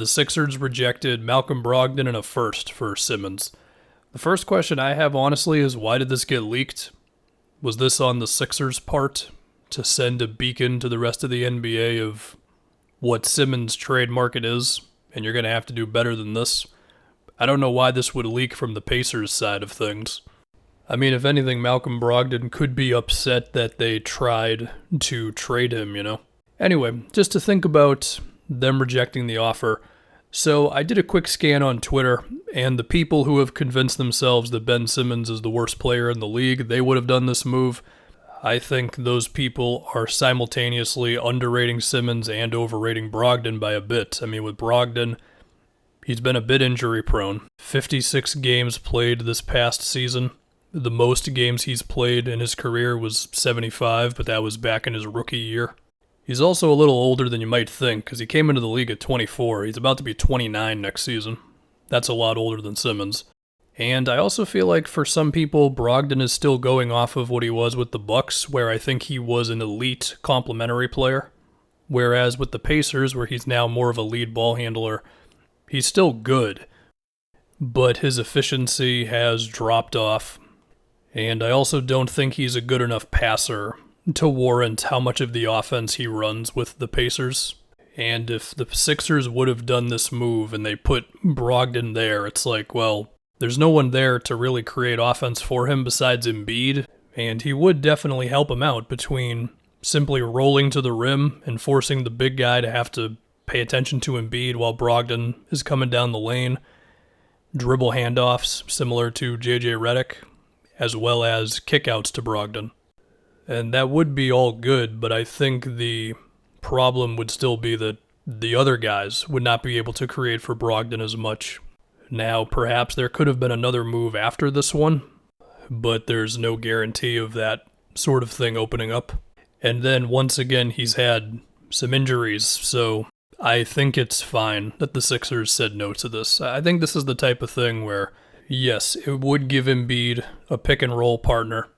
the Sixers rejected Malcolm Brogdon and a first for Simmons. The first question I have, honestly, is why did this get leaked? Was this on the Sixers' part to send a beacon to the rest of the NBA of what Simmons' trade market is, and you're going to have to do better than this? I don't know why this would leak from the Pacers' side of things. I mean, if anything, Malcolm Brogdon could be upset that they tried to trade him, you know? Anyway, just to think about them rejecting the offer. So I did a quick scan on Twitter, and the people who have convinced themselves that Ben Simmons is the worst player in the league, they would have done this move. I think those people are simultaneously underrating Simmons and overrating Brogdon by a bit. I mean, with Brogdon, he's been a bit injury prone. 56 games played this past season. The most games he's played in his career was 75, but that was back in his rookie year. He's also a little older than you might think, because he came into the league at 24. He's about to be 29 next season. That's a lot older than Simmons. And I also feel like for some people, Brogdon is still going off of what he was with the Bucks, where I think he was an elite complementary player. Whereas with the Pacers, where he's now more of a lead ball handler, he's still good, but his efficiency has dropped off. And I also don't think he's a good enough passer to warrant how much of the offense he runs with the Pacers. And if the Sixers would have done this move and they put Brogdon there, it's like, well, there's no one there to really create offense for him besides Embiid, and he would definitely help him out between simply rolling to the rim and forcing the big guy to have to pay attention to Embiid while Brogdon is coming down the lane, dribble handoffs similar to JJ Redick, as well as kickouts to Brogdon. And that would be all good, but I think the problem would still be that the other guys would not be able to create for Brogdon as much. Now, perhaps there could have been another move after this one, but there's no guarantee of that sort of thing opening up. And then, once again, he's had some injuries, so I think it's fine that the Sixers said no to this. I think this is the type of thing where, yes, it would give Embiid a pick-and-roll partner.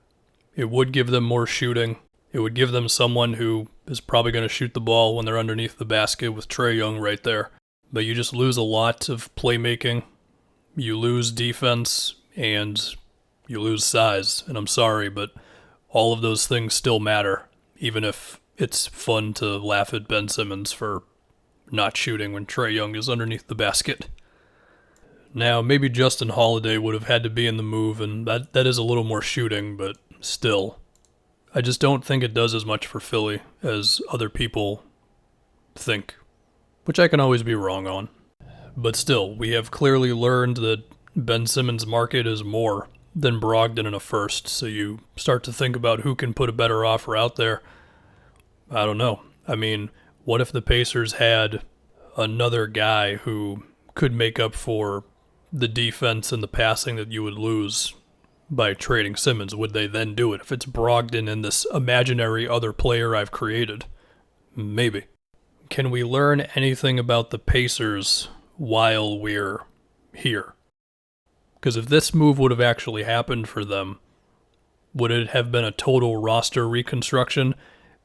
It would give them more shooting. It would give them someone who is probably going to shoot the ball when they're underneath the basket with Trae Young right there. But you just lose a lot of playmaking. You lose defense, and you lose size. And I'm sorry, but all of those things still matter, even if it's fun to laugh at Ben Simmons for not shooting when Trae Young is underneath the basket. Now, maybe Justin Holiday would have had to be in the move, and that is a little more shooting, but still. I just don't think it does as much for Philly as other people think, which I can always be wrong on. But still, we have clearly learned that Ben Simmons' market is more than Brogdon in a first, so you start to think about who can put a better offer out there. I don't know. I mean, what if the Pacers had another guy who could make up for the defense and the passing that you would lose by trading Simmons? Would they then do it? If it's Brogdon and this imaginary other player I've created, maybe. Can we learn anything about the Pacers while we're here? Because if this move would have actually happened for them, would it have been a total roster reconstruction?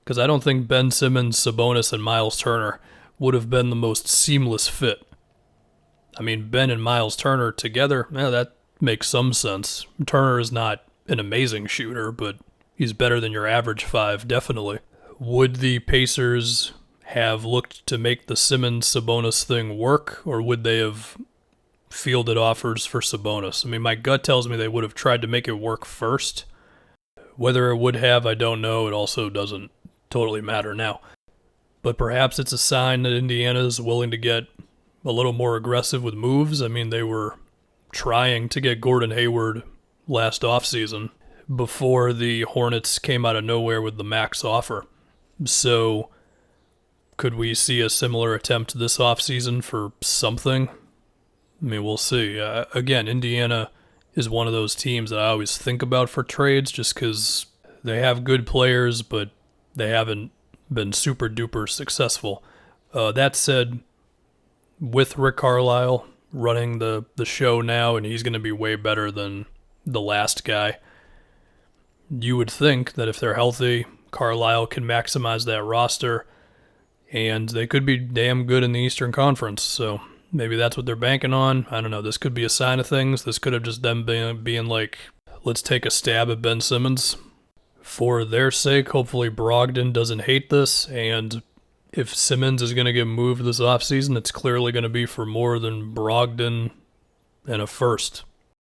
Because I don't think Ben Simmons, Sabonis, and Miles Turner would have been the most seamless fit. I mean, Ben and Miles Turner together, that makes some sense. Turner is not an amazing shooter, but he's better than your average five, definitely. Would the Pacers have looked to make the Simmons-Sabonis thing work, or would they have fielded offers for Sabonis? I mean, my gut tells me they would have tried to make it work first. Whether it would have, I don't know. It also doesn't totally matter now. But perhaps it's a sign that Indiana is willing to get a little more aggressive with moves. I mean, they were trying to get Gordon Hayward last offseason before the Hornets came out of nowhere with the max offer. So could we see a similar attempt this offseason for something? I mean, we'll see. Again, Indiana is one of those teams that I always think about for trades just because they have good players, but they haven't been super duper successful. That said, with Rick Carlisle running the show now, and he's going to be way better than the last guy, you would think that if they're healthy, Carlisle can maximize that roster, and they could be damn good in the Eastern Conference. So maybe that's what they're banking on. I don't know. This could be a sign of things. This could have just them being like, let's take a stab at Ben Simmons. For their sake, hopefully Brogdon doesn't hate this, and if Simmons is going to get moved this offseason, it's clearly going to be for more than Brogdon and a first.